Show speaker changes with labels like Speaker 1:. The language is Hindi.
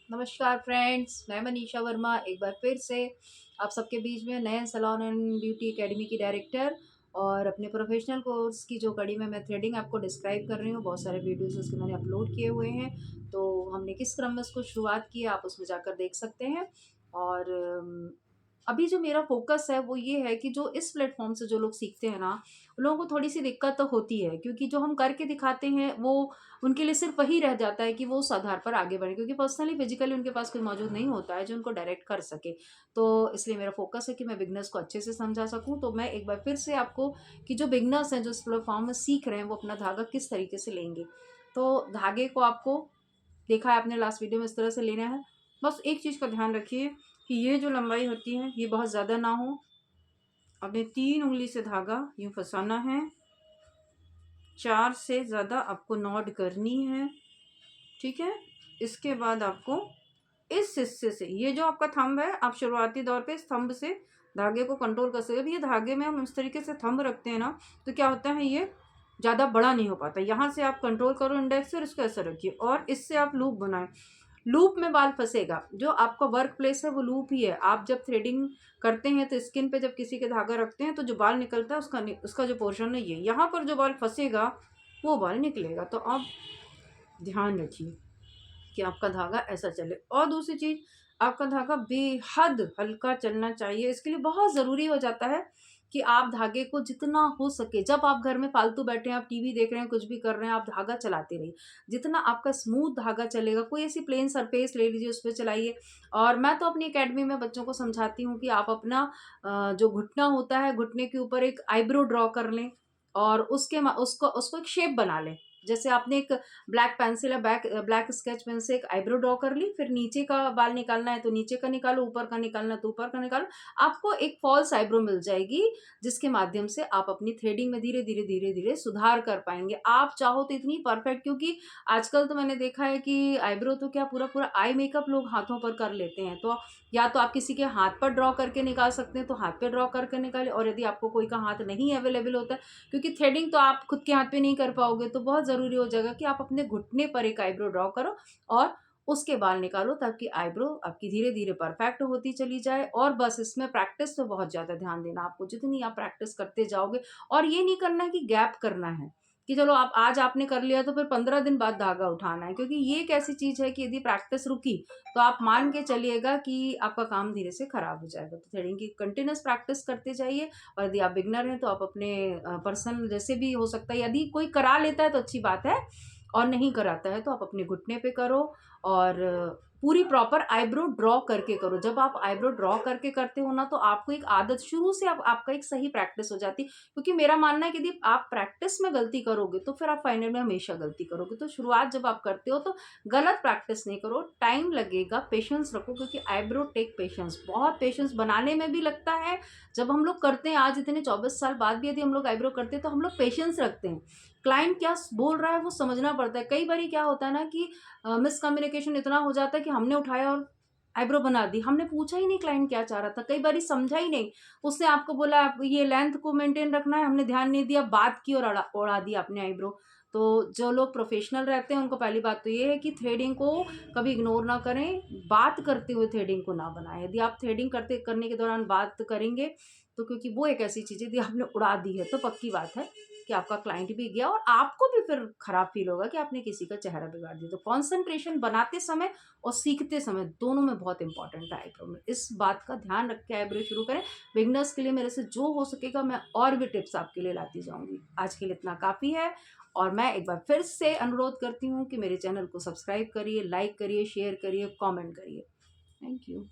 Speaker 1: नमस्कार फ्रेंड्स, मैं मनीषा वर्मा एक बार फिर से आप सबके बीच में नए सैलून एंड ब्यूटी एकेडमी की डायरेक्टर और अपने प्रोफेशनल कोर्स की जो कड़ी में मैं थ्रेडिंग आपको डिस्क्राइब कर रही हूँ। बहुत सारे वीडियोस उसके मैंने अपलोड किए हुए हैं, तो हमने किस क्रम में उसको शुरुआत की आप उसमें जाकर देख सकते हैं। और अभी जो मेरा फ़ोकस है वो ये है कि जो इस प्लेटफ़ॉर्म से जो लोग सीखते हैं ना, उन लोगों को थोड़ी-सी दिक्कत तो होती है, क्योंकि जो हम करके दिखाते हैं वो उनके लिए सिर्फ़ वही रह जाता है कि वो उस आधार पर आगे बढ़ें, क्योंकि पर्सनली फिज़िकली उनके पास कोई मौजूद नहीं होता है जो उनको डायरेक्ट कर सके। तो इसलिए मेरा फ़ोकस है कि मैं बिगिनर्स को अच्छे से समझा सकूँ। तो मैं एक बार फिर से आपको कि जो बिगिनर्स हैं जो इस प्लेटफ़ॉर्म में सीख रहे हैं वो अपना धागा किस तरीके से लेंगे। तो धागे को आपको देखा है आपने लास्ट वीडियो में इस तरह से लेना है। बस एक चीज़ का ध्यान रखिए कि ये जो लंबाई होती है ये बहुत ज़्यादा ना हो। अपने 3 उँगली से धागा यूँ फँसाना है। 4 से ज़्यादा आपको नॉट करनी है, ठीक है? इसके बाद आपको इस हिस्से से ये जो आपका थंब है, आप शुरुआती दौर पे इस थंब से धागे को कंट्रोल कर सकते हो। अब ये धागे में हम इस तरीके से थंब रखते हैं ना, तो क्या होता है ये ज़्यादा बड़ा नहीं हो पाता। यहाँ से आप कंट्रोल करो इंडेक्स से और इसको ऐसे रखिए और इससे आप लूप बनाएँ। लूप में बाल फँसेगा। जो आपका वर्क प्लेस है वो लूप ही है। आप जब थ्रेडिंग करते हैं तो स्किन पे जब किसी के धागा रखते हैं तो जो बाल निकलता है उसका जो पोर्शन है ये। यहाँ पर जो बाल फँसेगा वो बाल निकलेगा। तो आप ध्यान रखिए कि आपका धागा ऐसा चले। और दूसरी चीज़, आपका धागा बेहद हल्का चलना चाहिए। इसके लिए बहुत ज़रूरी हो जाता है कि आप धागे को जितना हो सके, जब आप घर में फालतू बैठे हैं, आप टीवी देख रहे हैं, कुछ भी कर रहे हैं, आप धागा चलाते रहिए। जितना आपका स्मूथ धागा चलेगा, कोई ऐसी प्लेन सरफेस ले लीजिए, उस पे चलाइए। और मैं तो अपनी अकेडमी में बच्चों को समझाती हूँ कि आप अपना जो घुटना होता है, घुटने के ऊपर एक आईब्रो ड्रॉ कर लें और उसके मा उसको उसको एक शेप बना लें। जैसे आपने एक ब्लैक पेंसिल या ब्लैक स्केच पेन से एक आईब्रो ड्रॉ कर ली, फिर नीचे का बाल निकालना है तो नीचे का निकालो, ऊपर का निकालना है तो ऊपर का निकालो। आपको एक फॉल्स आईब्रो मिल जाएगी, जिसके माध्यम से आप अपनी थ्रेडिंग में धीरे-धीरे, धीरे-धीरे सुधार कर पाएँगे। आप चाहो तो इतनी परफेक्ट, क्योंकि आजकल तो मैंने देखा है कि आईब्रो तो क्या पूरा-पूरा आई मेकअप लोग हाथों पर कर लेते हैं। तो या तो आप किसी के हाथ पर ड्रॉ करके निकाल सकते हैं, तो हाथ पे ड्रॉ करके निकालें, और यदि आपको कोई का हाथ नहीं अवेलेबल होता है, क्योंकि थ्रेडिंग तो आप खुद के हाथ पे नहीं कर पाओगे, तो बहुत ज़रूरी हो जाएगा कि आप अपने घुटने पर एक आईब्रो ड्रॉ करो और उसके बाल निकालो, ताकि आईब्रो आपकी धीरे-धीरे परफेक्ट होती चली जाए। और बस इसमें प्रैक्टिस पे बहुत ज़्यादा ध्यान देना आपको। जितनी आप प्रैक्टिस करते जाओगे, और ये नहीं करना है कि गैप करना है, कि चलो आप आज आपने कर लिया तो फिर 15 दिन बाद धागा उठाना है, क्योंकि ये एक ऐसी चीज़ है कि यदि प्रैक्टिस रुकी, तो आप मान के चलिएगा कि आपका काम धीरे से खराब हो जाएगा। तो थ्रेडिंग की कंटीन्यूअस प्रैक्टिस करते जाइए। और यदि आप बिगिनर हैं तो आप अपने पर्सनल जैसे भी हो सकता है, यदि कोई करा लेता है तो अच्छी बात है, और नहीं कराता है तो आप अपने घुटने पे करो। और पूरी प्रॉपर आईब्रो ड्रॉ करके करो। जब आप आईब्रो ड्रॉ करके करते हो ना, तो आपको एक आदत शुरू से आपका एक सही प्रैक्टिस हो जाती है, क्योंकि मेरा मानना है कि यदि आप प्रैक्टिस में गलती करोगे तो फिर आप फाइनल में हमेशा गलती करोगे। तो शुरुआत जब आप करते हो तो गलत प्रैक्टिस नहीं करो। टाइम लगेगा, पेशेंस रखो, क्योंकि आईब्रो टेक पेशेंस, बहुत पेशेंस बनाने में भी लगता है। जब हम लोग करते हैं, आज इतने 24 साल बाद भी यदि हम लोग आईब्रो करते हैं तो हम लोग पेशेंस रखते हैं। क्लाइंट क्या बोल रहा है वो समझना पड़ता है। कई बारी क्या होता है ना कि मिसकम्युनिकेशन इतना हो जाता है कि हमने उठाया और आईब्रो बना दी। हमने पूछा ही नहीं क्लाइंट क्या चाह रहा था, कई बारी समझा ही नहीं। उसने आपको बोला आप ये लेंथ को मेंटेन रखना है, हमने ध्यान नहीं दिया, बात की और उड़ा दी आपने आईब्रो। तो जो लोग प्रोफेशनल रहते हैं उनको पहली बात तो ये है कि थ्रेडिंग को कभी इग्नोर ना करें, बात करते हुए थ्रेडिंग को ना बनाएँ। यदि आप थ्रेडिंग करने के दौरान बात करेंगे, तो क्योंकि वो एक ऐसी चीज़ है यदि आपने उड़ा दी है तो पक्की बात है कि आपका क्लाइंट भी गया और आपको भी फिर खराब फ़ील होगा कि आपने किसी का चेहरा बिगाड़ दिया। तो कंसंट्रेशन बनाते समय और सीखते समय दोनों में बहुत इम्पोर्टेंट है आईब्रो में। इस बात का ध्यान रख के आईब्रो शुरू करें। बिगिनर्स के लिए मेरे से जो हो सकेगा मैं और भी टिप्स आपके लिए लाती जाऊँगी। आज के लिए इतना काफ़ी है, और मैं एक बार फिर से अनुरोध करती हूँ कि मेरे चैनल को सब्सक्राइब करिए, लाइक करिए, शेयर करिए, कमेंट करिए। Thank you.